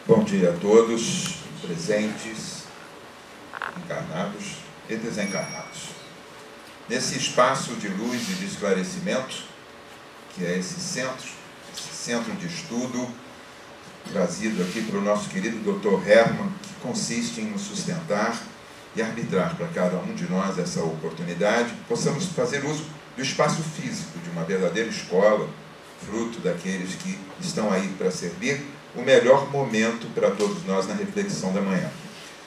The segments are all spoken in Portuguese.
Bom dia a todos, presentes, encarnados e desencarnados. Nesse espaço de luz e de esclarecimento, que é esse centro de estudo, trazido aqui para o nosso querido Dr. Hermann, que consiste em nos sustentar e arbitrar para cada um de nós essa oportunidade, possamos fazer uso do espaço físico de uma verdadeira escola, fruto daqueles que estão aí para servir, o melhor momento para todos nós na reflexão da manhã.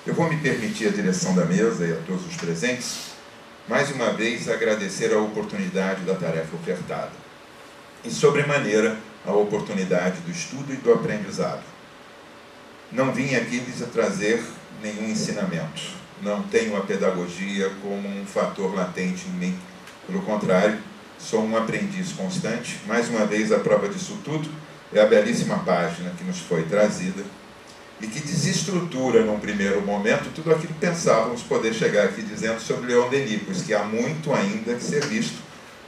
Eu vou me permitir, a direção da mesa e a todos os presentes, mais uma vez agradecer a oportunidade da tarefa ofertada. E, sobremaneira, a oportunidade do estudo e do aprendizado. Não vim aqui lhes trazer nenhum ensinamento. Não tenho a pedagogia como um fator latente em mim. Pelo contrário, sou um aprendiz constante. Mais uma vez, a prova disso tudo é a belíssima página que nos foi trazida e que desestrutura, num primeiro momento, tudo aquilo que pensávamos poder chegar aqui dizendo sobre Leon Denis, pois que há muito ainda que ser visto,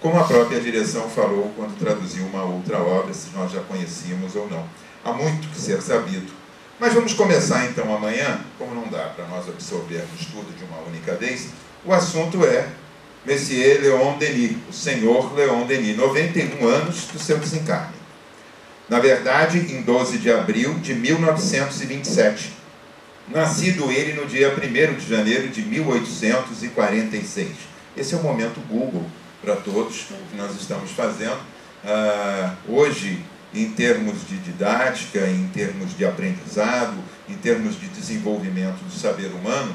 como a própria direção falou quando traduziu uma outra obra, se nós já conhecíamos ou não. Há muito que ser sabido. Mas vamos começar então amanhã, como não dá para nós absorvermos tudo de uma única vez, o assunto é Monsieur Leon Denis, o senhor Leon Denis, 91 anos do seu desencarne. Na verdade, em 12 de abril de 1927. Nascido ele no dia 1º de janeiro de 1846. Esse é o momento Google para todos que nós estamos fazendo. Hoje, em termos de didática, em termos de aprendizado, em termos de desenvolvimento do saber humano,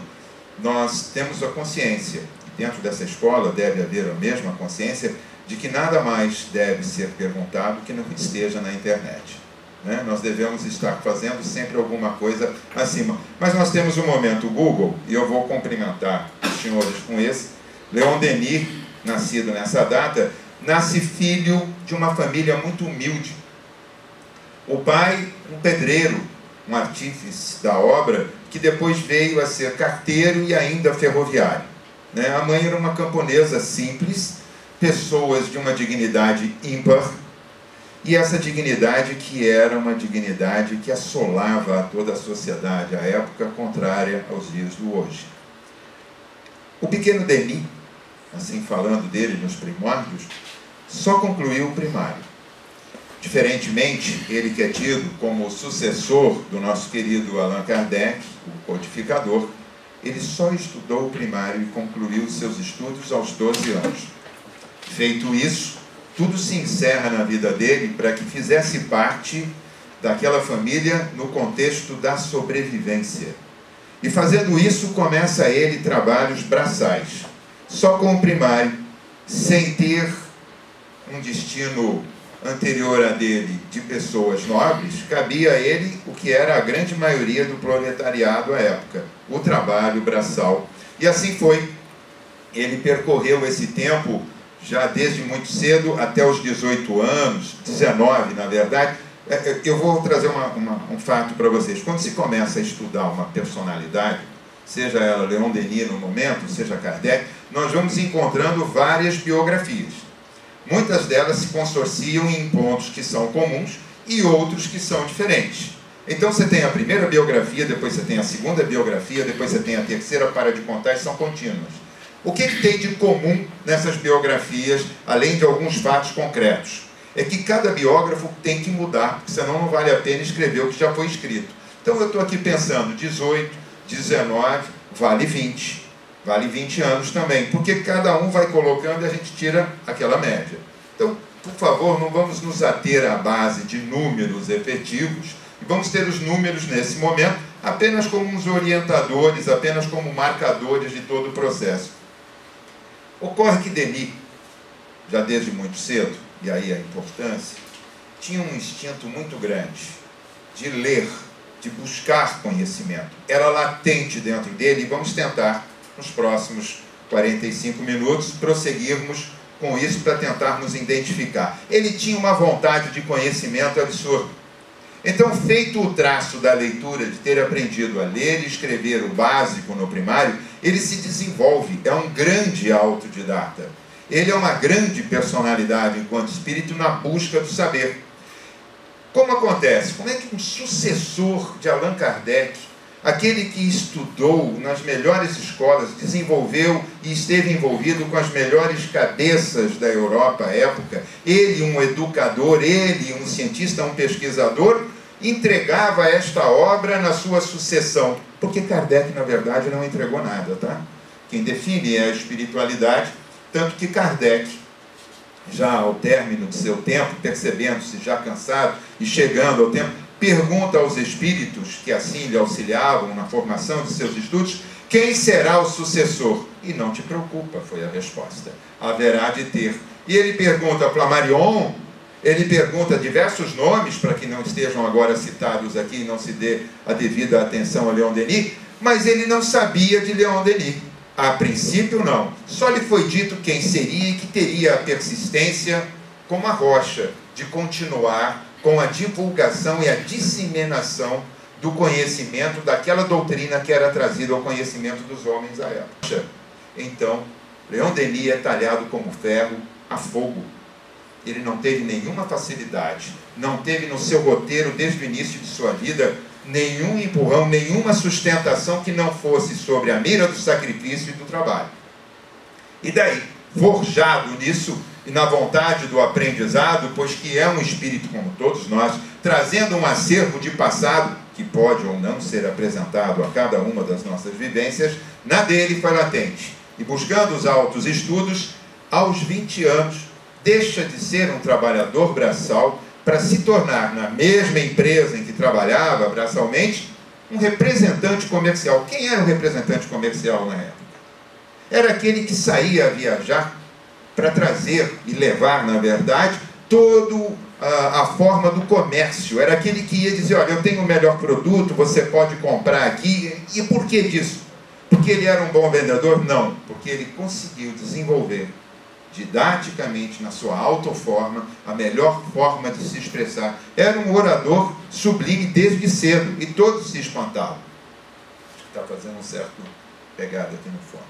nós temos a consciência, dentro dessa escola deve haver a mesma consciência, de que nada mais deve ser perguntado que não esteja na internet. Né? Nós devemos estar fazendo sempre alguma coisa acima. Mas nós temos o momento Google, e eu vou cumprimentar os senhores com esse. Leon Denis, nascido nessa data, nasce filho de uma família muito humilde. O pai, um pedreiro, um artífice da obra, que depois veio a ser carteiro e ainda ferroviário. Né? A mãe era uma camponesa simples, pessoas de uma dignidade ímpar, e essa dignidade que era uma dignidade que assolava a toda a sociedade à época, contrária aos dias do hoje. O pequeno Denis, assim falando dele nos primórdios, só concluiu o primário. Diferentemente, ele que é tido como o sucessor do nosso querido Allan Kardec, o codificador, ele só estudou o primário e concluiu seus estudos aos 12 anos. Feito isso, tudo se encerra na vida dele para que fizesse parte daquela família no contexto da sobrevivência. E fazendo isso, começa ele trabalhos braçais, só com o primário, sem ter um destino anterior a dele de pessoas nobres, cabia a ele o que era a grande maioria do proletariado à época, o trabalho braçal. E assim foi. Ele percorreu esse tempo já desde muito cedo, até os 18 anos, 19 na verdade. Eu vou trazer um fato para vocês. Quando se começa a estudar uma personalidade, seja ela Leon Denis no momento, seja Kardec, nós vamos encontrando várias biografias. Muitas delas se consorciam em pontos que são comuns e outros que são diferentes. Então você tem a primeira biografia, depois você tem a segunda biografia, depois você tem a terceira, para de contar, e são contínuas. O que tem de comum nessas biografias, além de alguns fatos concretos? É que cada biógrafo tem que mudar, porque senão não vale a pena escrever o que já foi escrito. Então eu estou aqui pensando, 18, 19, vale 20. Vale 20 anos também, porque cada um vai colocando e a gente tira aquela média. Então, por favor, não vamos nos ater à base de números efetivos, e vamos ter os números nesse momento apenas como uns orientadores, apenas como marcadores de todo o processo. Ocorre que Denis, já desde muito cedo, e aí a importância, tinha um instinto muito grande de ler, de buscar conhecimento. Era latente dentro dele, e vamos tentar, nos próximos 45 minutos, prosseguirmos com isso para tentarmos identificar. Ele tinha uma vontade de conhecimento absurda. Então, feito o traço da leitura, de ter aprendido a ler e escrever o básico no primário, ele se desenvolve, é um grande autodidata. Ele é uma grande personalidade enquanto espírito na busca do saber. Como acontece? Como é que um sucessor de Allan Kardec, aquele que estudou nas melhores escolas, desenvolveu e esteve envolvido com as melhores cabeças da Europa à época, ele um educador, ele um cientista, um pesquisador, entregava esta obra na sua sucessão? Porque Kardec, na verdade, não entregou nada, tá? Quem define é a espiritualidade, tanto que Kardec, já ao término de seu tempo, percebendo-se já cansado e chegando ao tempo, pergunta aos espíritos que assim lhe auxiliavam na formação de seus estudos: quem será o sucessor? E não te preocupa, foi a resposta, haverá de ter. E ele pergunta para Marion, ele pergunta diversos nomes, para que não estejam agora citados aqui e não se dê a devida atenção a Leon Denis, mas ele não sabia de Leon Denis. A princípio não, só lhe foi dito quem seria e que teria a persistência como a rocha de continuar com a divulgação e a disseminação do conhecimento daquela doutrina que era trazida ao conhecimento dos homens à época. Então, Leon Denis é talhado como ferro a fogo. Ele não teve nenhuma facilidade, não teve no seu roteiro, desde o início de sua vida, nenhum empurrão, nenhuma sustentação que não fosse sobre a mira do sacrifício e do trabalho. E daí, forjado nisso e na vontade do aprendizado, pois que é um espírito como todos nós, trazendo um acervo de passado, que pode ou não ser apresentado a cada uma das nossas vivências, na dele foi latente. E buscando os altos estudos, aos 20 anos, deixa de ser um trabalhador braçal para se tornar, na mesma empresa em que trabalhava braçalmente, um representante comercial. Quem era o representante comercial na época? Era aquele que saía a viajar para trazer e levar, na verdade, toda a forma do comércio. Era aquele que ia dizer: olha, eu tenho o melhor produto, você pode comprar aqui. E por que disso? Porque ele era um bom vendedor? Não, porque ele conseguiu desenvolver didaticamente, na sua autoforma, a melhor forma de se expressar. Era um orador sublime desde cedo, e todos se espantavam. Acho que está fazendo um certo pegada aqui no fundo.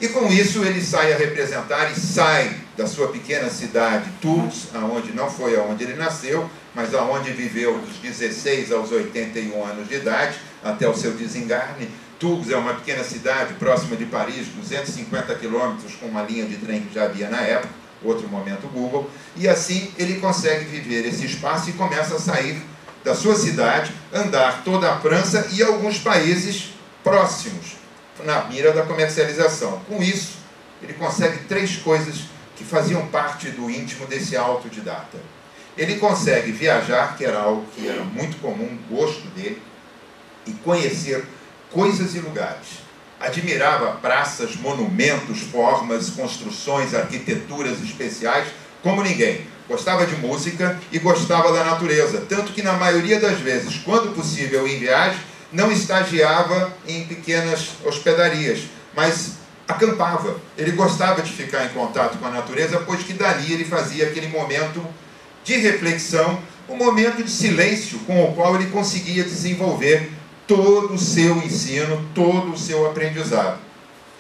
E com isso ele sai a representar, e sai da sua pequena cidade, Tours, aonde não foi aonde ele nasceu, mas aonde viveu dos 16 aos 81 anos de idade, até o seu desencarne. Tours é uma pequena cidade próxima de Paris, 250 quilômetros, com uma linha de trem que já havia na época, outro momento Google, e assim ele consegue viver esse espaço e começa a sair da sua cidade, andar toda a França e alguns países próximos, na mira da comercialização. Com isso, ele consegue 3 coisas que faziam parte do íntimo desse autodidata. Ele consegue viajar, que era algo que era muito comum, gosto dele, e conhecer coisas e lugares. Admirava praças, monumentos, formas, construções, arquiteturas especiais, como ninguém. Gostava de música e gostava da natureza, tanto que na maioria das vezes, quando possível em viagem, não estagiava em pequenas hospedarias, mas acampava. Ele gostava de ficar em contato com a natureza, pois que dali ele fazia aquele momento de reflexão, um momento de silêncio com o qual ele conseguia desenvolver todo o seu ensino, todo o seu aprendizado.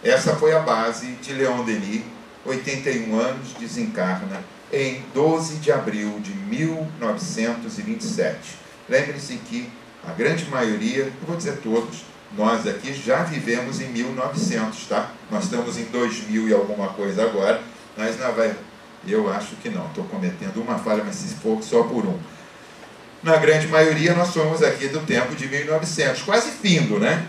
Essa foi a base de Leon Denis, 81 anos, desencarna em 12 de abril de 1927. Lembre-se que a grande maioria, não vou dizer todos, nós aqui já vivemos em 1900, tá? Nós estamos em 2000 e alguma coisa agora, mas não vai... Eu acho que não, estou cometendo uma falha, mas se for só por um. Na grande maioria, nós somos aqui do tempo de 1900, quase findo, né?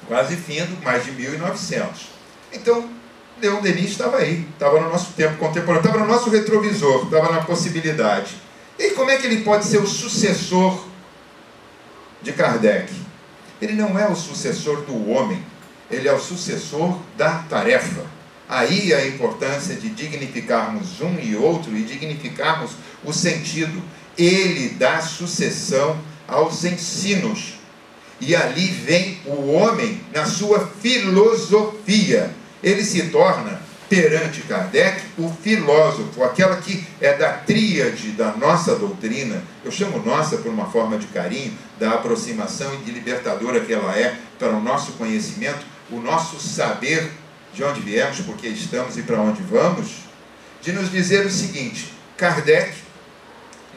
Quase findo, mais de 1900. Então, Leon Denis estava aí, estava no nosso tempo contemporâneo, estava no nosso retrovisor, estava na possibilidade. E como é que ele pode ser o sucessor de Kardec? Ele não é o sucessor do homem, ele é o sucessor da tarefa. Aí a importância de dignificarmos um e outro e dignificarmos o sentido. Ele dá sucessão aos ensinos. E ali vem o homem na sua filosofia. Ele se torna, perante Kardec, o filósofo, aquela que é da tríade da nossa doutrina. Eu chamo nossa por uma forma de carinho, da aproximação e de libertadora que ela é para o nosso conhecimento, o nosso saber de onde viemos, porque estamos e para onde vamos, de nos dizer o seguinte: Kardec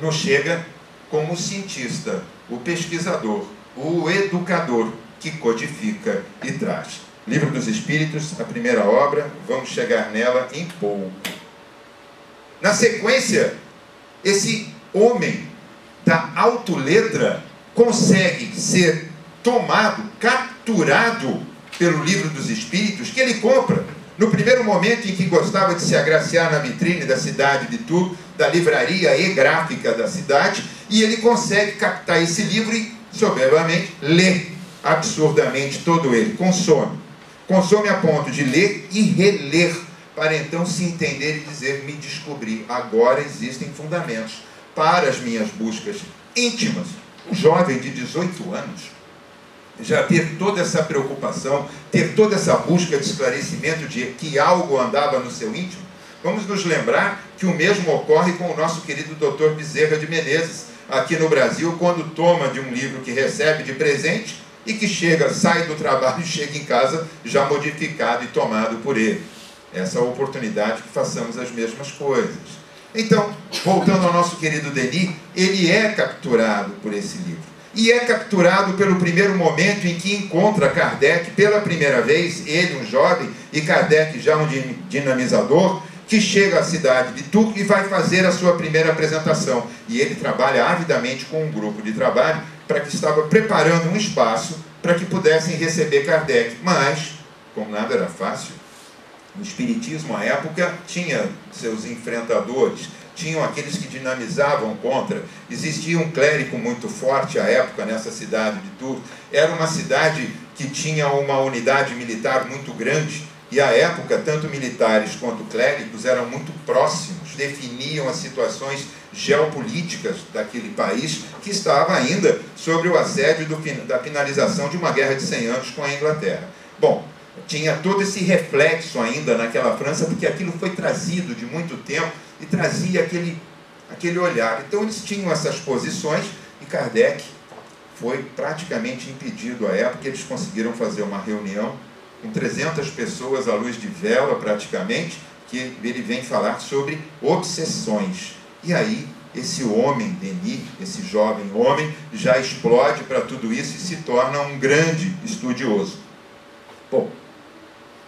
nos chega como o cientista, o pesquisador, o educador que codifica e traz. Livro dos Espíritos, a primeira obra, vamos chegar nela em pouco. Na sequência, esse homem da autoletra consegue ser tomado, capturado pelo Livro dos Espíritos, que ele compra no primeiro momento em que gostava de se agraciar na vitrine da cidade de Itu, da livraria e gráfica da cidade, e ele consegue captar esse livro e, soberbamente, ler absurdamente todo ele, consome a ponto de ler e reler, para então se entender e dizer: me descobri, agora existem fundamentos para as minhas buscas íntimas. Um jovem de 18 anos já ter toda essa preocupação, ter toda essa busca de esclarecimento de que algo andava no seu íntimo. Vamos nos lembrar que o mesmo ocorre com o nosso querido Dr. Bezerra de Menezes, aqui no Brasil, quando toma de um livro que recebe de presente e que sai do trabalho e chega em casa já modificado e tomado por ele. Essa é a oportunidade que façamos as mesmas coisas. Então, voltando ao nosso querido Denis, ele é capturado por esse livro. E é capturado pelo primeiro momento em que encontra Kardec pela primeira vez, ele um jovem e Kardec já um dinamizador, que chega à cidade de Itu e vai fazer a sua primeira apresentação. E ele trabalha avidamente com um grupo de trabalho para que estava preparando um espaço para que pudessem receber Kardec. Mas, como nada era fácil, o Espiritismo, à época, tinha seus enfrentadores, tinham aqueles que dinamizavam contra. Existia um clérigo muito forte à época nessa cidade de Itu. Era uma cidade que tinha uma unidade militar muito grande, e à época, tanto militares quanto clérigos eram muito próximos, definiam as situações geopolíticas daquele país, que estava ainda sobre o assédio da finalização de uma guerra de 100 anos com a Inglaterra. Bom, tinha todo esse reflexo ainda naquela França, porque aquilo foi trazido de muito tempo e trazia aquele olhar. Então eles tinham essas posições e Kardec foi praticamente impedido à época. Eles conseguiram fazer uma reunião com 300 pessoas à luz de vela praticamente, que ele vem falar sobre obsessões. E aí esse homem, Denis, esse jovem homem, já explode para tudo isso e se torna um grande estudioso. Bom,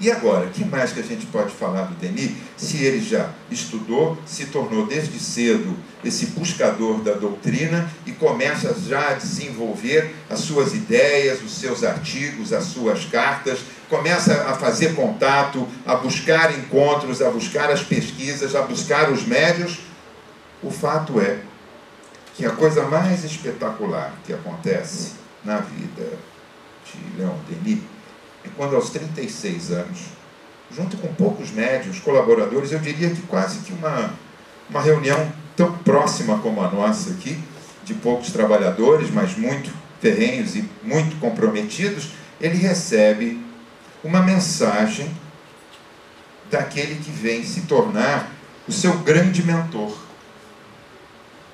e agora, o que mais que a gente pode falar do Denis, se ele já estudou, se tornou desde cedo esse buscador da doutrina e começa já a desenvolver as suas ideias, os seus artigos, as suas cartas, começa a fazer contato, a buscar encontros, a buscar as pesquisas, a buscar os médios. O fato é que a coisa mais espetacular que acontece na vida de Leon Denis é quando, aos 36 anos, junto com poucos médios, colaboradores, eu diria que quase que uma reunião tão próxima como a nossa aqui, de poucos trabalhadores, mas muito ferrenhos e muito comprometidos, ele recebe uma mensagem daquele que vem se tornar o seu grande mentor,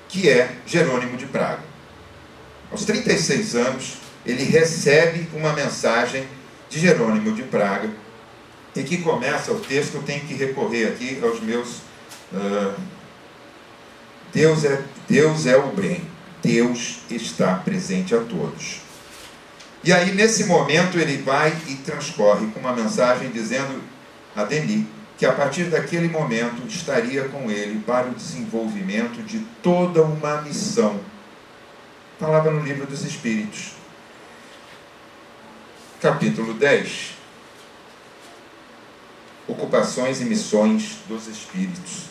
que é Jerônimo de Praga. Aos 36 anos, ele recebe uma mensagem de Jerônimo de Praga, e que começa o texto. Eu tenho que recorrer aqui aos meus... Deus é o bem, Deus está presente a todos. E aí, nesse momento, ele vai e transcorre com uma mensagem dizendo a Denis que a partir daquele momento estaria com ele para o desenvolvimento de toda uma missão. Falava no Livro dos Espíritos. Capítulo 10. Ocupações e missões dos Espíritos.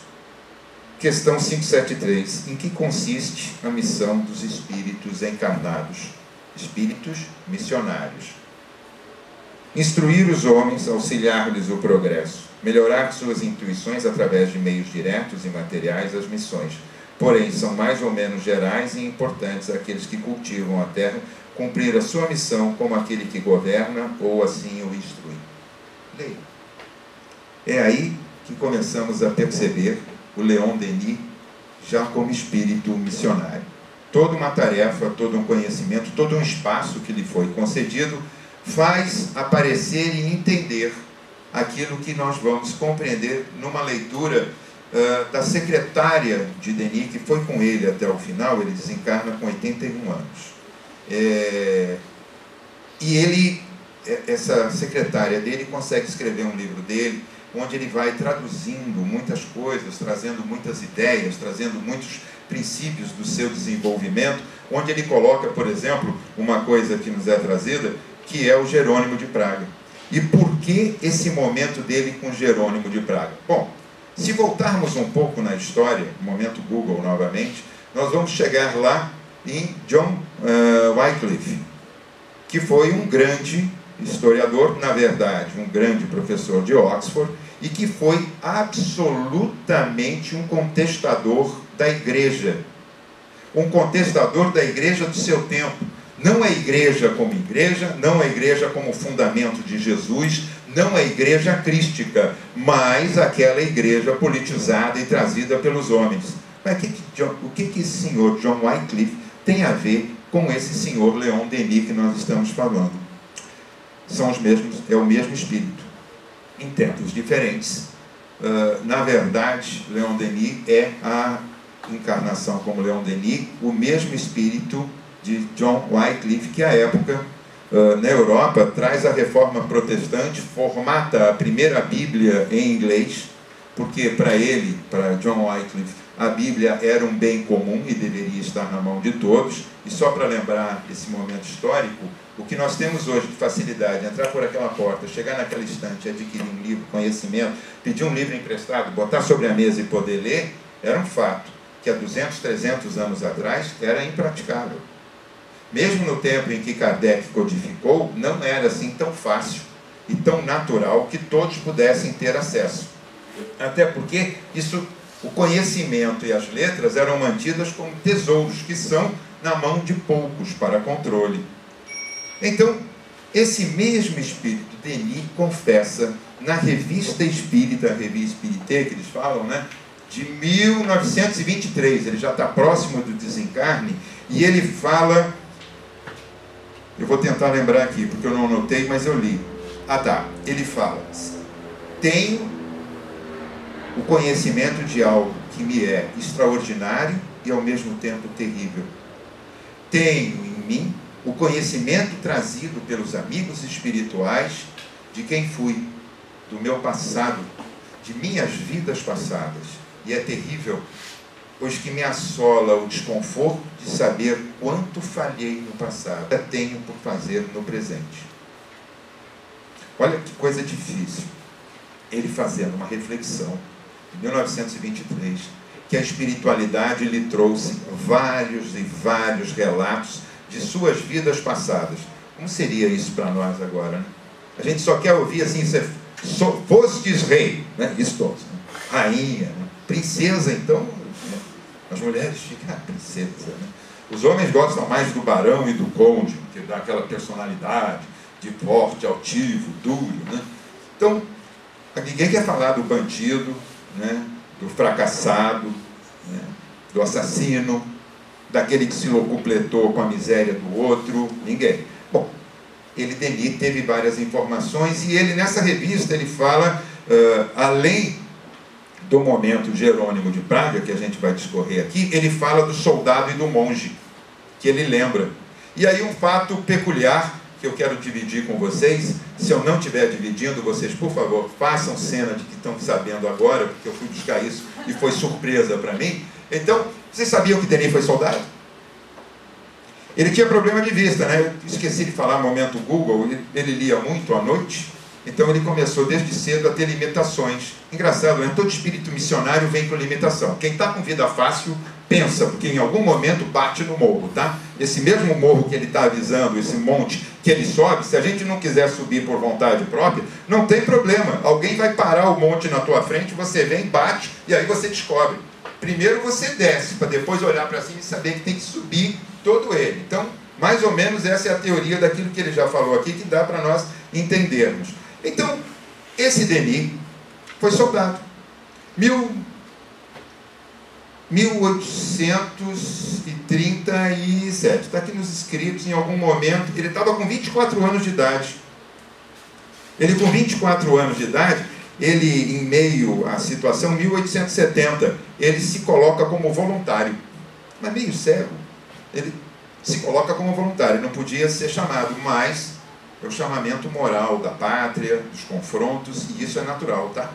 Questão 573. Em que consiste a missão dos Espíritos encarnados? Espíritos missionários. Instruir os homens, auxiliar-lhes o progresso, melhorar suas intuições através de meios diretos e materiais às missões. Porém, são mais ou menos gerais e importantes aqueles que cultivam a terra, cumprir a sua missão como aquele que governa ou assim o instrui. Leia. É aí que começamos a perceber o Leon Denis já como espírito missionário. Toda uma tarefa, todo um conhecimento, todo um espaço que lhe foi concedido faz aparecer e entender aquilo que nós vamos compreender numa leitura da secretária de Denis, que foi com ele até o final. Ele desencarna com 81 anos. E essa secretária dele consegue escrever um livro dele, onde ele vai traduzindo muitas coisas, trazendo muitas ideias, trazendo muitos princípios do seu desenvolvimento, onde ele coloca, por exemplo, uma coisa que nos é trazida, que é o Jerônimo de Praga. E por que esse momento dele com Jerônimo de Praga? Bom, se voltarmos um pouco na história, momento Google novamente, nós vamos chegar lá em John Wycliffe, que foi um grande historiador, na verdade, um grande professor de Oxford, e que foi absolutamente um contestador da igreja. Um contestador da igreja do seu tempo. Não a igreja como igreja, não a igreja como fundamento de Jesus, não a igreja crística, mas aquela igreja politizada e trazida pelos homens. Mas o que esse senhor John Wycliffe tem a ver com esse senhor Leon Denis que nós estamos falando? São os mesmos, é o mesmo espírito, em tempos diferentes. Na verdade, Leon Denis é a encarnação como Leon Denis, o mesmo espírito de John Wycliffe, que à época, na Europa, traz a reforma protestante, formata a primeira Bíblia em inglês, porque para ele, para John Wycliffe, a Bíblia era um bem comum e deveria estar na mão de todos. E só para lembrar esse momento histórico, o que nós temos hoje de facilidade, entrar por aquela porta, chegar naquela estante, adquirir um livro, conhecimento, pedir um livro emprestado, botar sobre a mesa e poder ler, era um fato que há 200, 300 anos atrás era impraticável. Mesmo no tempo em que Kardec codificou, não era assim tão fácil e tão natural que todos pudessem ter acesso. Até porque o conhecimento e as letras eram mantidas como tesouros que são na mão de poucos para controle. Então, esse mesmo espírito, Denis, confessa na Revista Espírita, Revista Espírité, que eles falam, né, de 1923, ele já está próximo do desencarne, e ele fala, eu vou tentar lembrar aqui, porque eu não anotei, mas eu li. Ele fala: tenho o conhecimento de algo que me é extraordinário e ao mesmo tempo terrível. Tenho em mim o conhecimento trazido pelos amigos espirituais de quem fui, do meu passado, de minhas vidas passadas. E é terrível, pois que me assola o desconforto de saber quanto falhei no passado, ainda tenho por fazer no presente. Olha que coisa difícil. Ele fazendo uma reflexão, em 1923, que a espiritualidade lhe trouxe vários e vários relatos de suas vidas passadas. Como seria isso para nós agora, né? A gente só quer ouvir assim, fostes rei, né? Isso todos, né? Rainha, né? Princesa, então, né? As mulheres ficam princesa, né? Os homens gostam mais do barão e do conde, que dá aquela personalidade de porte altivo, duro, né? Então, ninguém quer falar do bandido, né? Do fracassado, né? Do assassino, daquele que se locupletou com a miséria do outro, ninguém. Bom, Denis teve várias informações e ele, nessa revista, ele fala, além do momento Jerônimo de Praga, que a gente vai discorrer aqui, ele fala do soldado e do monge, que ele lembra. E aí um fato peculiar que eu quero dividir com vocês, se eu não estiver dividindo, vocês, por favor, façam cena de que estão sabendo agora, porque eu fui buscar isso e foi surpresa para mim. Então, vocês sabiam que Denis foi soldado? Ele tinha problema de vista, né? Eu esqueci de falar, momento Google, ele lia muito à noite, então ele começou desde cedo a ter limitações. Engraçado, né? Todo espírito missionário vem com limitação. Quem está com vida fácil, pensa, porque em algum momento bate no morro, tá? Esse mesmo morro que ele está avisando, esse monte que ele sobe, se a gente não quiser subir por vontade própria, não tem problema. Alguém vai parar o monte na tua frente, você vem, bate, e aí você descobre. Primeiro você desce, para depois olhar para cima e saber que tem que subir todo ele. Então, mais ou menos essa é a teoria daquilo que ele já falou aqui, que dá para nós entendermos. Então, esse Denis foi soldado. 1837, está aqui nos escritos, em algum momento, ele estava com 24 anos de idade. Ele com 24 anos de idade, ele, em meio à situação, 1870, ele se coloca como voluntário, mas meio cego, ele se coloca como voluntário, não podia ser chamado, mas é o chamamento moral da pátria, dos confrontos, e isso é natural, tá?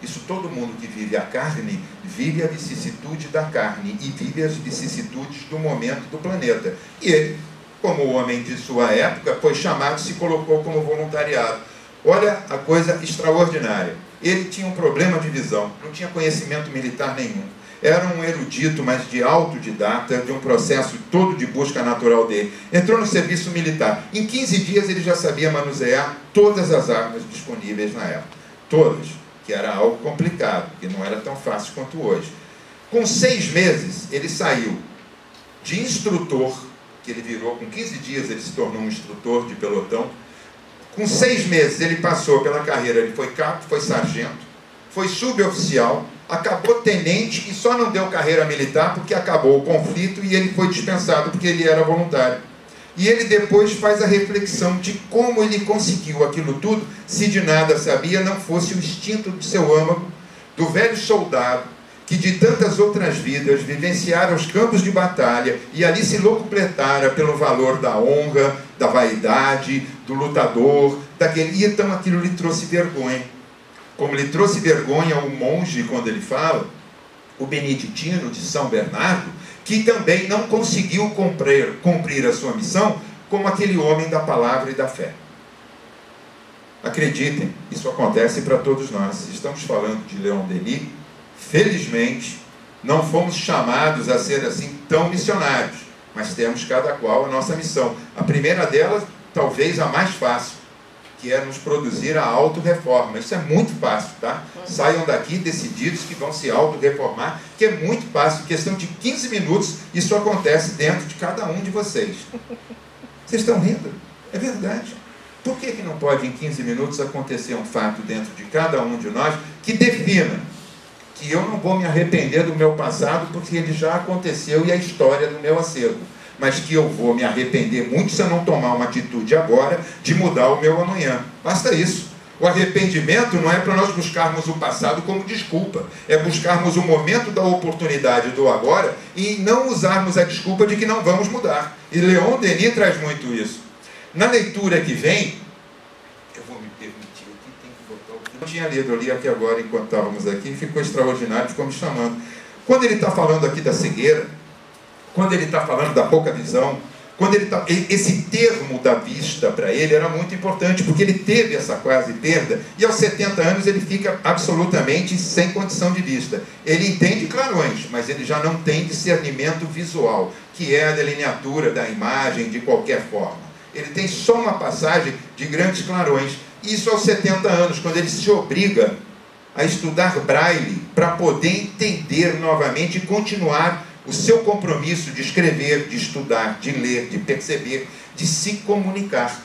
Isso todo mundo que vive a carne, vive a vicissitude da carne e vive as vicissitudes do momento do planeta. E ele, como homem de sua época, foi chamado e se colocou como voluntariado. Olha a coisa extraordinária. Ele tinha um problema de visão, não tinha conhecimento militar nenhum. Era um erudito, mas de autodidata, de um processo todo de busca natural dele. Entrou no serviço militar. Em 15 dias ele já sabia manusear todas as armas disponíveis na época. Todas. Que era algo complicado, que não era tão fácil quanto hoje. Com 6 meses, ele saiu de instrutor, que ele virou, com 15 dias ele se tornou um instrutor de pelotão. Com 6 meses ele passou pela carreira, ele foi capo, foi sargento, foi suboficial, acabou tenente e só não deu carreira militar porque acabou o conflito e ele foi dispensado porque ele era voluntário. E ele depois faz a reflexão de como ele conseguiu aquilo tudo, se de nada sabia, não fosse o instinto do seu âmago, do velho soldado, que de tantas outras vidas vivenciara os campos de batalha e ali se locupletara pelo valor da honra, da vaidade, do lutador, daquele. E então aquilo lhe trouxe vergonha. Como lhe trouxe vergonha o monge, quando ele fala, o beneditino de São Bernardo, que também não conseguiu cumprir a sua missão como aquele homem da palavra e da fé. Acreditem, isso acontece para todos nós. Estamos falando de Leon Denis. Felizmente, não fomos chamados a ser assim tão missionários, mas temos cada qual a nossa missão. A primeira delas, talvez a mais fácil, que é nos produzir a autorreforma. Isso é muito fácil, tá? Saiam daqui decididos que vão se autorreformar, que é muito fácil, em questão de 15 minutos, isso acontece dentro de cada um de vocês. Vocês estão rindo? É verdade. Por que não pode em 15 minutos acontecer um fato dentro de cada um de nós que defina que eu não vou me arrepender do meu passado porque ele já aconteceu e é a história do meu acervo, mas que eu vou me arrepender muito se eu não tomar uma atitude agora de mudar o meu amanhã. Basta isso. O arrependimento não é para nós buscarmos o passado como desculpa, é buscarmos o momento da oportunidade do agora e não usarmos a desculpa de que não vamos mudar. E Leon Denis traz muito isso. Na leitura que vem, eu vou me permitir aqui, tem que botar o que eu tinha lido ali aqui agora enquanto estávamos aqui, ficou extraordinário, ficou me chamando. Quando ele está falando aqui da cegueira, quando ele está falando da pouca visão, quando ele tá, esse termo da vista para ele era muito importante, porque ele teve essa quase perda, e aos 70 anos ele fica absolutamente sem condição de vista. Ele entende clarões, mas ele já não tem discernimento visual, que é a delineatura da imagem de qualquer forma. Ele tem só uma passagem de grandes clarões. Isso aos 70 anos, quando ele se obriga a estudar braille para poder entender novamente e continuar o seu compromisso de escrever, de estudar, de ler, de perceber, de se comunicar.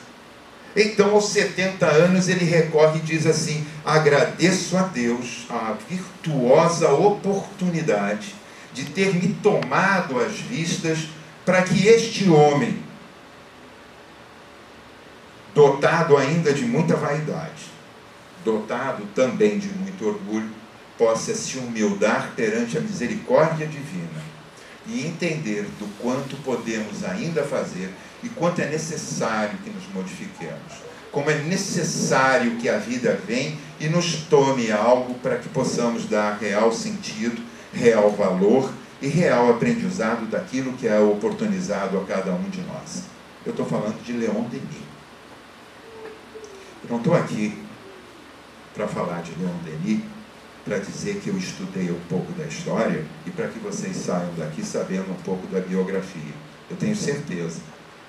Então, aos 70 anos, ele recorre e diz assim: agradeço a Deus a virtuosa oportunidade de ter me tomado às vistas para que este homem, dotado ainda de muita vaidade, dotado também de muito orgulho, possa se humildar perante a misericórdia divina e entender do quanto podemos ainda fazer e quanto é necessário que nos modifiquemos. Como é necessário que a vida venha e nos tome algo para que possamos dar real sentido, real valor e real aprendizado daquilo que é oportunizado a cada um de nós. Eu estou falando de Leon Denis. Eu não estou aqui para falar de Leon Denis, para dizer que eu estudei um pouco da história e para que vocês saiam daqui sabendo um pouco da biografia. Eu tenho certeza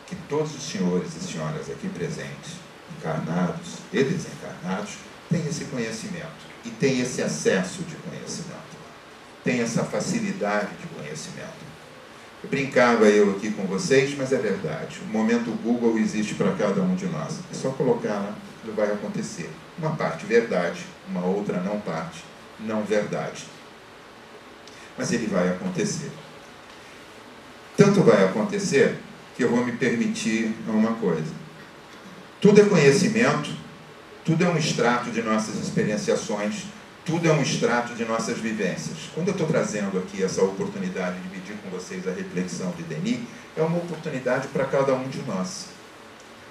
que todos os senhores e senhoras aqui presentes, encarnados e desencarnados, têm esse conhecimento e têm esse acesso de conhecimento, têm essa facilidade de conhecimento. Eu brincava aqui com vocês, mas é verdade. O momento Google existe para cada um de nós. É só colocar lá, aquilo vai acontecer. Uma parte verdade, uma outra não verdade. Mas ele vai acontecer. Tanto vai acontecer que eu vou me permitir uma coisa. Tudo é conhecimento tudo é um extrato de nossas experienciações, tudo é um extrato de nossas vivências. Quando eu estou trazendo aqui essa oportunidade de dividir com vocês a reflexão de Denis, é uma oportunidade para cada um de nós.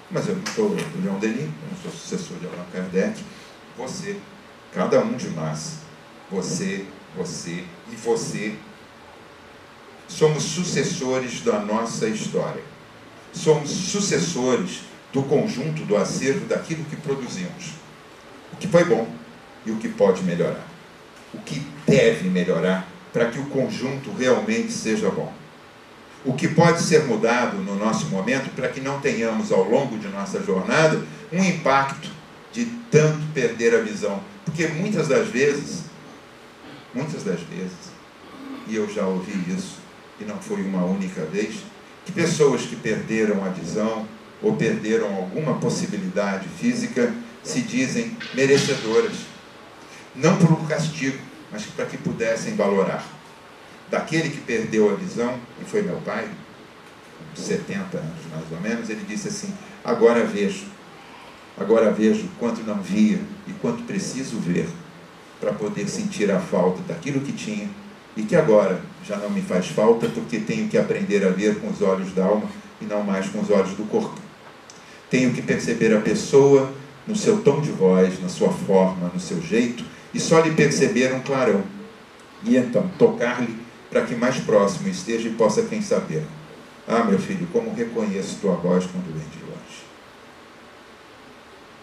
Mas eu não sou do Leon Denis, eu não sou sucessor de Allan Kardec. Você, cada um de nós, você e você, somos sucessores da nossa história. Somos sucessores do conjunto, do acervo, daquilo que produzimos. O que foi bom e o que pode melhorar. O que deve melhorar para que o conjunto realmente seja bom. O que pode ser mudado no nosso momento para que não tenhamos ao longo de nossa jornada um impacto de tanto perder a visão. Porque muitas das vezes, e eu já ouvi isso, e não foi uma única vez, que pessoas que perderam a visão ou perderam alguma possibilidade física se dizem merecedoras. Não por um castigo, mas para que pudessem valorar. Daquele que perdeu a visão, e foi meu pai, com 70 anos mais ou menos, ele disse assim: agora vejo quanto não via e quanto preciso ver para poder sentir a falta daquilo que tinha e que agora já não me faz falta porque tenho que aprender a ver com os olhos da alma e não mais com os olhos do corpo. Tenho que perceber a pessoa no seu tom de voz, na sua forma, no seu jeito, e só lhe perceber um clarão. E então tocar-lhe para que mais próximo esteja e possa quem saber. Ah, meu filho, como reconheço tua voz quando vem de longe.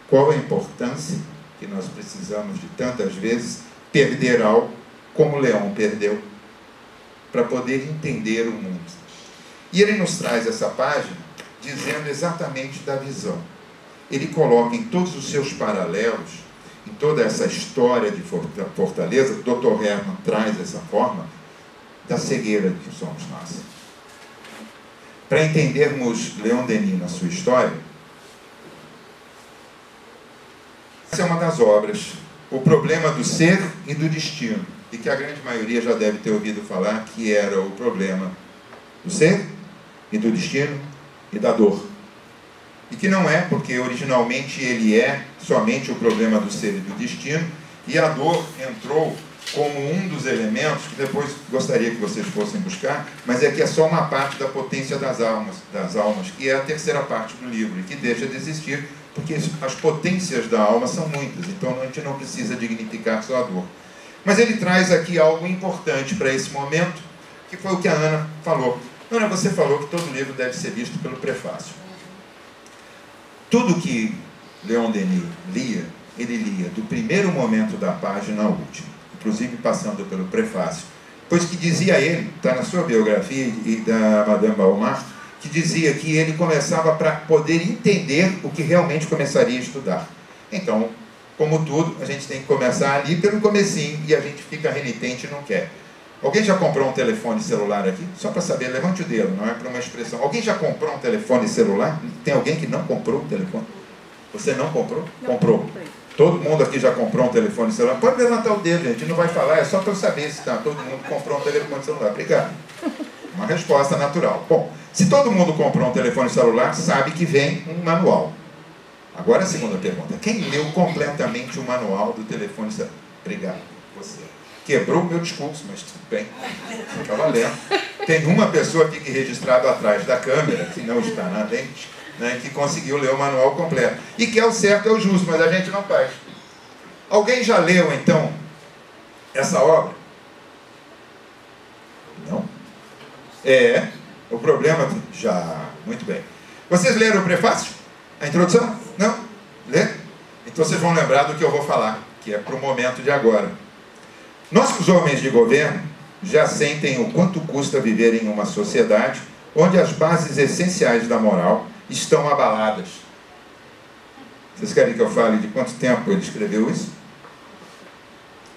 Qual a importância que nós precisamos de tantas vezes perder algo como Leon perdeu, para poder entender o mundo. E ele nos traz essa página dizendo exatamente da visão. Ele coloca em todos os seus paralelos, em toda essa história de Fortaleza, o Dr. Hermann traz essa forma da cegueira que somos nós. Para entendermos Leon Denis na sua história, essa é uma das obras, O Problema do Ser e do Destino, e que a grande maioria já deve ter ouvido falar que era o problema do ser e do destino e da dor. E que não é, porque originalmente ele é somente o problema do ser e do destino, e a dor entrou como um dos elementos, que depois gostaria que vocês fossem buscar, mas é que é só uma parte da potência das almas, que é a terceira parte do livro, e que deixa de existir, porque as potências da alma são muitas, então a gente não precisa dignificar só a dor. Mas ele traz aqui algo importante para esse momento, que foi o que a Ana falou. Ana, você falou que todo livro deve ser visto pelo prefácio. Tudo que Leon Denis lia, ele lia do primeiro momento da página ao último, inclusive passando pelo prefácio. Pois que dizia ele, está na sua biografia e da Madame Balmar, que dizia que ele começava para poder entender o que realmente começaria a estudar. Então, como tudo, a gente tem que começar ali pelo comecinho e a gente fica renitente e não quer. Alguém já comprou um telefone celular aqui? Só para saber, levante o dedo, não é para uma expressão. Alguém já comprou um telefone celular? Tem alguém que não comprou um telefone? Você não comprou? Não, comprou. Todo mundo aqui já comprou um telefone celular? Pode levantar o dedo, gente, não vai falar, é só para eu saber se todo mundo comprou um telefone celular. Obrigado. Uma resposta natural. Bom, se todo mundo comprou um telefone celular, sabe que vem um manual. Agora a segunda pergunta. Quem leu completamente o manual do telefone celular? Obrigado, você. Quebrou o meu discurso, mas tudo bem. Está valendo. Tem uma pessoa aqui que registrado atrás da câmera, que não está na lente, né, que conseguiu ler o manual completo. E que é o certo, é o justo, mas a gente não faz. Alguém já leu, então, essa obra? Não? É, o problema... Já, muito bem. Vocês leram o prefácio? A introdução? Não? Lê? Então vocês vão lembrar do que eu vou falar, que é para o momento de agora. Nós, os homens de governo, já sentem o quanto custa viver em uma sociedade onde as bases essenciais da moral estão abaladas. Vocês querem que eu fale de quanto tempo ele escreveu isso?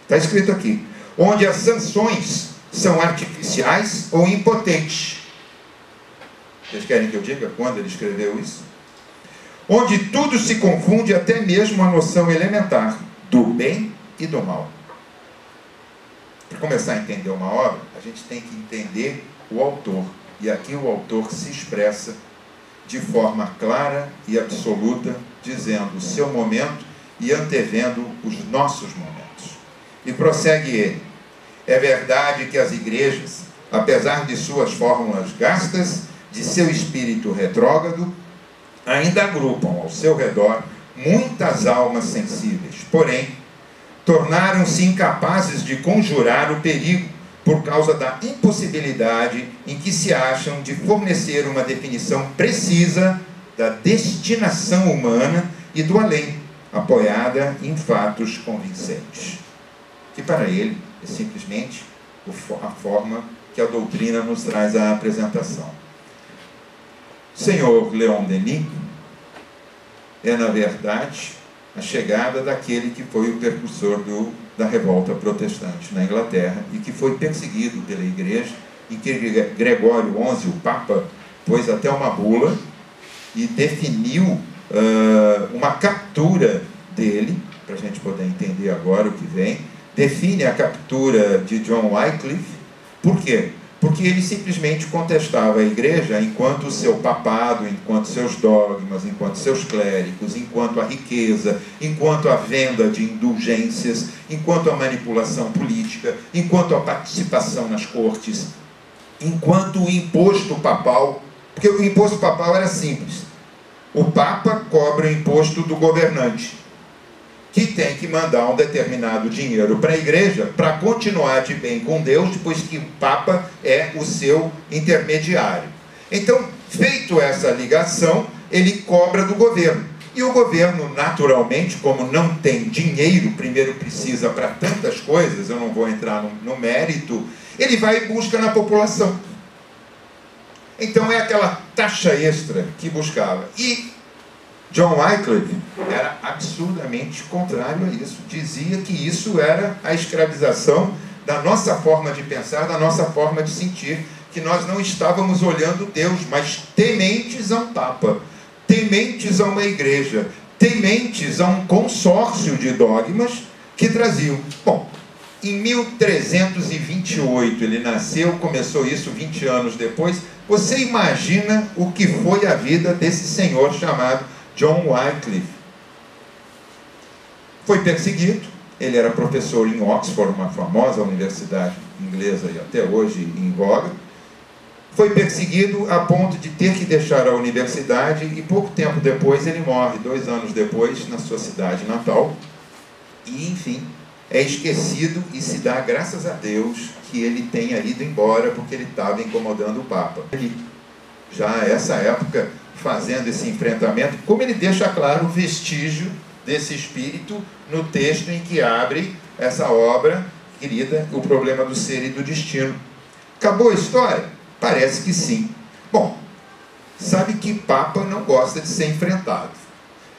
Está escrito aqui. Onde as sanções são artificiais ou impotentes. Vocês querem que eu diga quando ele escreveu isso? Onde tudo se confunde, até mesmo a noção elementar do bem e do mal. Para começar a entender uma obra, a gente tem que entender o autor. E aqui o autor se expressa de forma clara e absoluta, dizendo o seu momento e antevendo os nossos momentos. E prossegue ele: é verdade que as igrejas, apesar de suas fórmulas gastas, de seu espírito retrógrado, ainda agrupam ao seu redor muitas almas sensíveis, porém, tornaram-se incapazes de conjurar o perigo por causa da impossibilidade em que se acham de fornecer uma definição precisa da destinação humana e do além, apoiada em fatos convincentes. Que para ele é simplesmente a forma que a doutrina nos traz à apresentação. O senhor Leon Denis é, na verdade, a chegada daquele que foi o precursor da revolta protestante na Inglaterra e que foi perseguido pela igreja, em que Gregório XI, o Papa, pôs até uma bula e definiu uma captura dele, para a gente poder entender agora o que vem. Define a captura de John Wycliffe. Por quê? Porque ele simplesmente contestava a igreja enquanto o seu papado, enquanto seus dogmas, enquanto seus clérigos, enquanto a riqueza, enquanto a venda de indulgências, enquanto a manipulação política, enquanto a participação nas cortes, enquanto o imposto papal, porque o imposto papal era simples. O Papa cobra o imposto do governante, que tem que mandar um determinado dinheiro para a igreja para continuar de bem com Deus, depois que o Papa é o seu intermediário. Então, feito essa ligação, ele cobra do governo. E o governo, naturalmente, como não tem dinheiro, primeiro precisa para tantas coisas, eu não vou entrar no mérito, ele vai e busca na população. Então é aquela taxa extra que buscava. E John Wycliffe era absurdamente contrário a isso. Dizia que isso era a escravização da nossa forma de pensar, da nossa forma de sentir, que nós não estávamos olhando Deus, mas tementes a um Papa, tementes a uma igreja, tementes a um consórcio de dogmas que traziam. Bom, em 1328 ele nasceu, começou isso 20 anos depois. Você imagina o que foi a vida desse senhor chamado John Wycliffe. Foi perseguido, ele era professor em Oxford, uma famosa universidade inglesa e até hoje em voga. Foi perseguido a ponto de ter que deixar a universidade e pouco tempo depois ele morre, 2 anos depois, na sua cidade natal. E, enfim, é esquecido e se dá graças a Deus que ele tenha ido embora porque ele estava incomodando o Papa. Ele, já essa época, fazendo esse enfrentamento, como ele deixa claro o vestígio desse espírito no texto em que abre essa obra querida, O Problema do Ser e do Destino. Acabou a história? Parece que sim. Bom, sabe que Papa não gosta de ser enfrentado.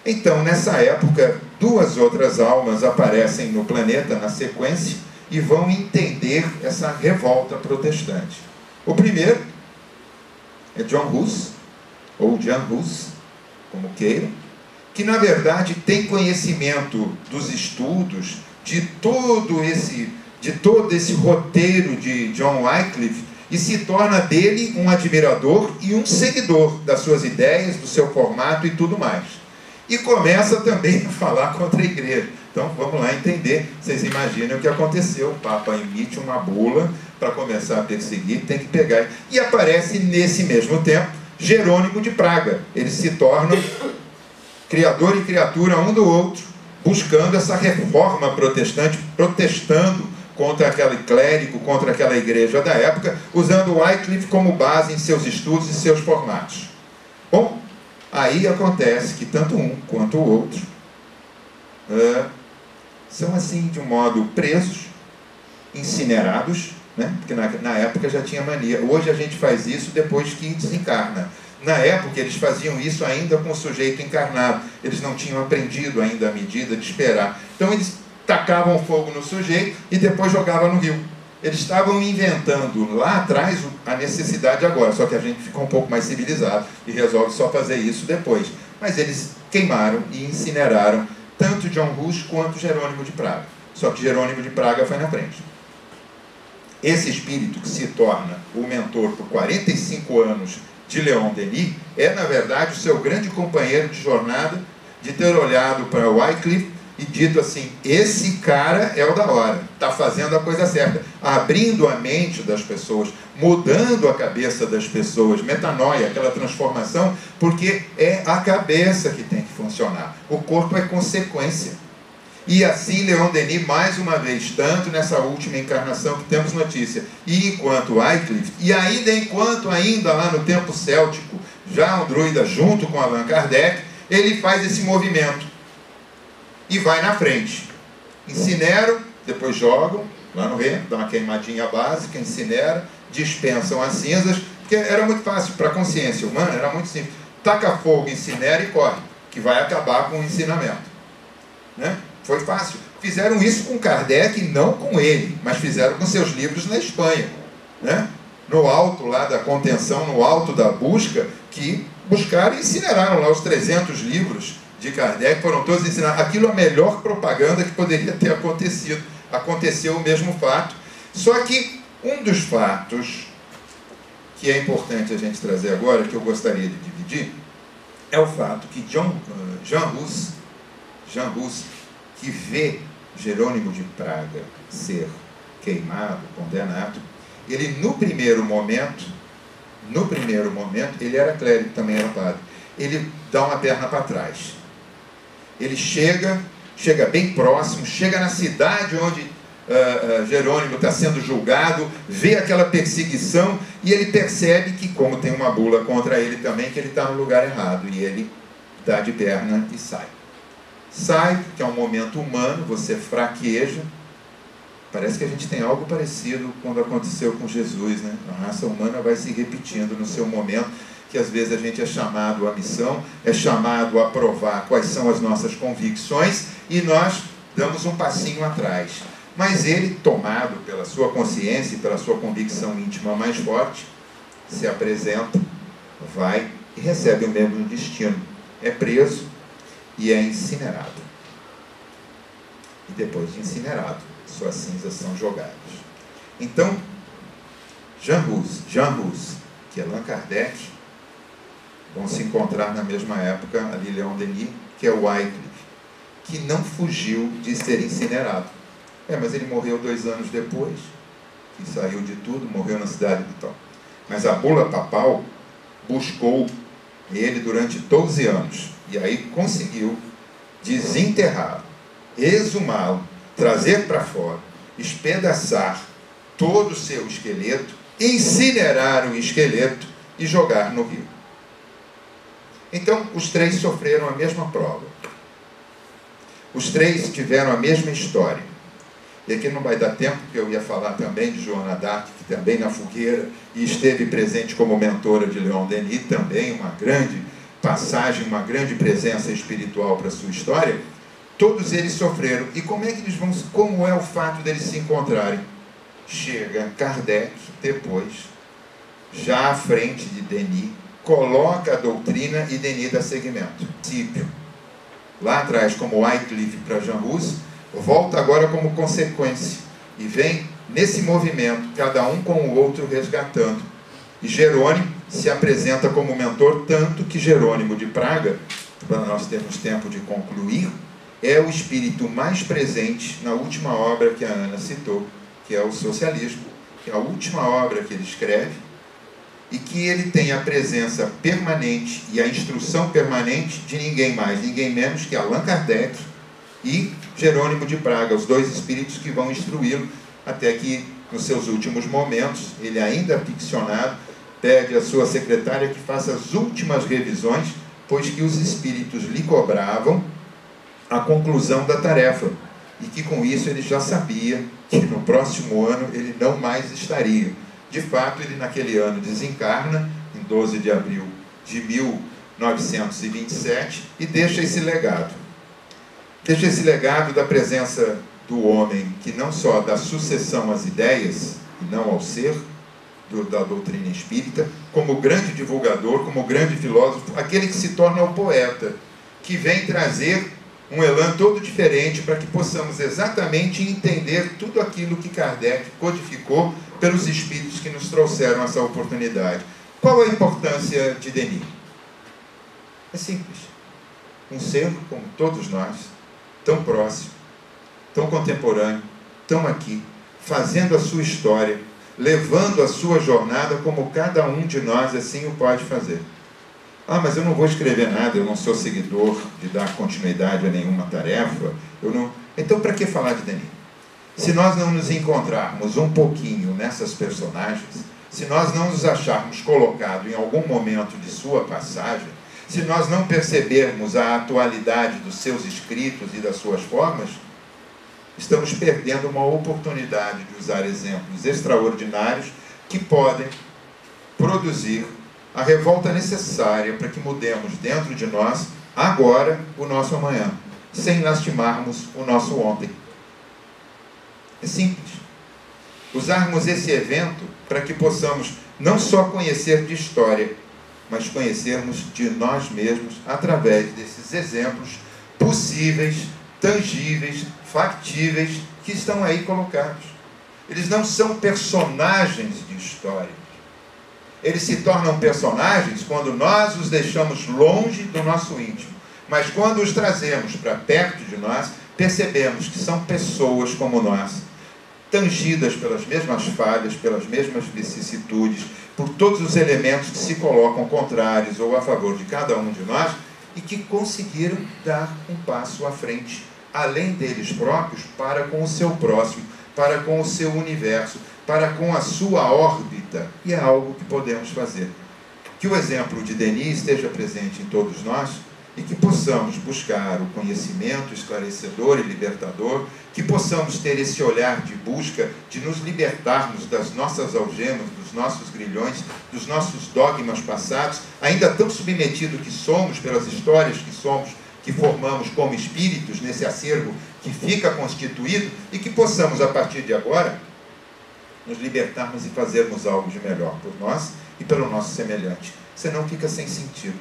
Então, nessa época, 2 outras almas aparecem no planeta na sequência e vão entender essa revolta protestante. O primeiro é John Hus, ou Jan Hus, como queiram, que na verdade tem conhecimento dos estudos de todo esse roteiro de John Wycliffe e se torna dele um admirador e um seguidor das suas ideias, do seu formato e tudo mais. E começa também a falar contra a igreja. Então vamos lá entender. Vocês imaginam o que aconteceu. O Papa emite uma bula para começar a perseguir, tem que pegar. E aparece nesse mesmo tempo Jerônimo de Praga. Eles se tornam criador e criatura um do outro, buscando essa reforma protestante, protestando contra aquele clérigo, contra aquela igreja da época, usando Wycliffe como base em seus estudos e seus formatos. Bom, aí acontece que tanto um quanto o outro são assim, de um modo, presos, incinerados, né? Porque na época já tinha mania. Hoje a gente faz isso depois que desencarna. Na época eles faziam isso ainda com o sujeito encarnado. Eles não tinham aprendido ainda a medida de esperar. Então eles tacavam fogo no sujeito e depois jogavam no rio. Eles estavam inventando lá atrás a necessidade agora, só que a gente ficou um pouco mais civilizado e resolve só fazer isso depois. Mas eles queimaram e incineraram tanto John Hus quanto Jerônimo de Praga. Só que Jerônimo de Praga foi na frente. Esse espírito que se torna o mentor por 45 anos de Leon Denis é, na verdade, o seu grande companheiro de jornada, de ter olhado para Wycliffe e dito assim: esse cara é o da hora, está fazendo a coisa certa, abrindo a mente das pessoas, mudando a cabeça das pessoas, metanoia, aquela transformação, porque é a cabeça que tem que funcionar, o corpo é consequência. E assim Leon Denis, mais uma vez, tanto nessa última encarnação que temos notícia, e enquanto Wycliffe, e ainda lá no tempo céltico, já um druida junto com Allan Kardec, ele faz esse movimento e vai na frente. Incineram, depois jogam lá no reino, dá uma queimadinha básica, incineram, dispensam as cinzas, porque era muito fácil para a consciência humana, era muito simples. Taca fogo, incinera e corre, que vai acabar com o ensinamento, né? Foi fácil. Fizeram isso com Kardec, não com ele, mas fizeram com seus livros na Espanha, né? No alto lá da contenção, no alto da busca, que buscaram e incineraram lá os 300 livros de Kardec, foram todos ensinados. Aquilo é a melhor propaganda que poderia ter acontecido. Aconteceu o mesmo fato. Só que um dos fatos que é importante a gente trazer agora, que eu gostaria de dividir, é o fato que Jean Hus, que vê Jerônimo de Praga ser queimado, condenado, ele no primeiro momento, ele era clérigo, também era padre, ele dá uma perna para trás. Ele chega bem próximo, chega na cidade onde Jerônimo está sendo julgado, vê aquela perseguição e ele percebe que, como tem uma bula contra ele também, que ele está no lugar errado, e ele dá de perna e sai. Sai, porque é um momento humano, você fraqueja. Parece que a gente tem algo parecido quando aconteceu com Jesus, né? A raça humana vai se repetindo no seu momento, que às vezes a gente é chamado à missão, é chamado a provar quais são as nossas convicções, e nós damos um passinho atrás. Mas ele, tomado pela sua consciência e pela sua convicção íntima mais forte, se apresenta, vai e recebe o mesmo destino. É preso e é incinerado. E depois de incinerado, suas cinzas são jogadas. Então, Jean Hus, que é Allan Kardec, vão se encontrar na mesma época, ali Leon Denis, que é o Wycliffe, que não fugiu de ser incinerado. Mas ele morreu 2 anos depois, que saiu de tudo, morreu na cidade do tal. Mas a bula papal buscou ele durante 12 anos, e aí conseguiu desenterrá-lo, exumá-lo, trazer para fora, espedaçar todo o seu esqueleto, incinerar o esqueleto e jogar no rio. Então, os 3 sofreram a mesma prova. Os 3 tiveram a mesma história. E aqui não vai dar tempo, porque eu ia falar também de Joana d'Arc, que também na fogueira, e esteve presente como mentora de Leon Denis, também uma grande passagem, uma grande presença espiritual para a sua história. Todos eles sofreram. E como é que eles vão, como é o fato deles se encontrarem? Chega Kardec, depois, já à frente de Denis, coloca a doutrina e Denis dá seguimento. Lá atrás, como Wycliffe para Jean Hus, volta agora como consequência. E vem nesse movimento, cada um com o outro resgatando. E Jerônimo se apresenta como mentor, tanto que Jerônimo de Praga, para nós termos tempo de concluir, é o espírito mais presente na última obra que a Ana citou, que é o Socialismo, que é a última obra que ele escreve, e que ele tem a presença permanente e a instrução permanente de ninguém mais, ninguém menos que Allan Kardec e Jerônimo de Praga, os 2 espíritos que vão instruí-lo, até que, nos seus últimos momentos, ele ainda ficcionado, pede à sua secretária que faça as últimas revisões, pois que os espíritos lhe cobravam a conclusão da tarefa, e que com isso ele já sabia que no próximo ano ele não mais estaria. De fato, ele naquele ano desencarna, em 12 de abril de 1927, e deixa esse legado. Deixa esse legado da presença do homem, que não só dá sucessão às ideias, e não ao ser, da doutrina espírita, como grande divulgador, como grande filósofo, aquele que se torna o poeta, que vem trazer um elan todo diferente para que possamos exatamente entender tudo aquilo que Kardec codificou pelos espíritos que nos trouxeram essa oportunidade. Qual a importância de Denis? É simples. Um ser, como todos nós, tão próximo, tão contemporâneo, tão aqui, fazendo a sua história, levando a sua jornada como cada um de nós assim o pode fazer. Ah, mas eu não vou escrever nada, eu não sou seguidor de dar continuidade a nenhuma tarefa. Então, para que falar de Denis? Se nós não nos encontrarmos um pouquinho nessas personagens, se nós não nos acharmos colocados em algum momento de sua passagem, se nós não percebermos a atualidade dos seus escritos e das suas formas, estamos perdendo uma oportunidade de usar exemplos extraordinários que podem produzir a revolta necessária para que mudemos dentro de nós, agora, o nosso amanhã, sem lastimarmos o nosso ontem. É simples. Usarmos esse evento para que possamos não só conhecer de história, mas conhecermos de nós mesmos através desses exemplos possíveis, tangíveis, factíveis, que estão aí colocados. Eles não são personagens de história. Eles se tornam personagens quando nós os deixamos longe do nosso íntimo. Mas quando os trazemos para perto de nós, percebemos que são pessoas como nós, tangidas pelas mesmas falhas, pelas mesmas vicissitudes, por todos os elementos que se colocam contrários ou a favor de cada um de nós, e que conseguiram dar um passo à frente, além deles próprios, para com o seu próximo, para com o seu universo, para com a sua órbita, e é algo que podemos fazer. Que o exemplo de Denis esteja presente em todos nós, e que possamos buscar o conhecimento esclarecedor e libertador, que possamos ter esse olhar de busca, de nos libertarmos das nossas algemas, dos nossos grilhões, dos nossos dogmas passados, ainda tão submetidos que somos pelas histórias que somos, que formamos como espíritos nesse acervo que fica constituído, e que possamos, a partir de agora, nos libertarmos e fazermos algo de melhor por nós e pelo nosso semelhante. Senão fica sem sentido.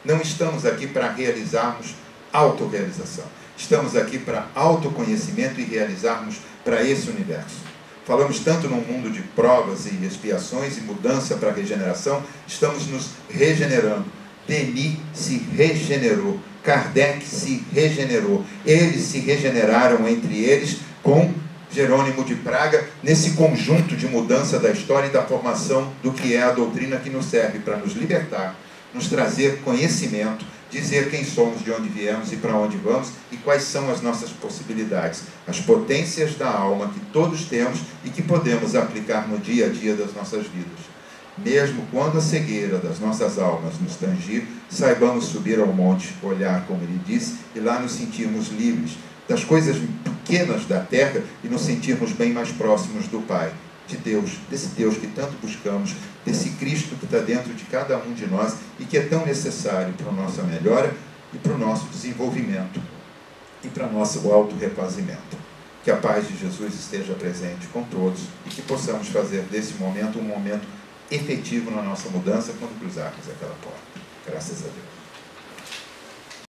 Não estamos aqui para realizarmos autorrealização. Estamos aqui para autoconhecimento e realizarmos para esse universo. Falamos tanto num mundo de provas e expiações e mudança para regeneração, estamos nos regenerando. Denis se regenerou, Kardec se regenerou, eles se regeneraram entre eles com Jerônimo de Praga, nesse conjunto de mudança da história e da formação do que é a doutrina que nos serve para nos libertar, nos trazer conhecimento, dizer quem somos, de onde viemos e para onde vamos e quais são as nossas possibilidades, as potências da alma que todos temos e que podemos aplicar no dia a dia das nossas vidas. Mesmo quando a cegueira das nossas almas nos tangir, saibamos subir ao monte, olhar como ele disse, e lá nos sentirmos livres das coisas pequenas da terra e nos sentirmos bem mais próximos do Pai, de Deus, desse Deus que tanto buscamos, desse Cristo que está dentro de cada um de nós e que é tão necessário para a nossa melhora e para o nosso desenvolvimento e para o nosso autorrefazimento. Que a paz de Jesus esteja presente com todos e que possamos fazer desse momento um momento efetivo na nossa mudança quando cruzarmos aquela porta. Graças a Deus.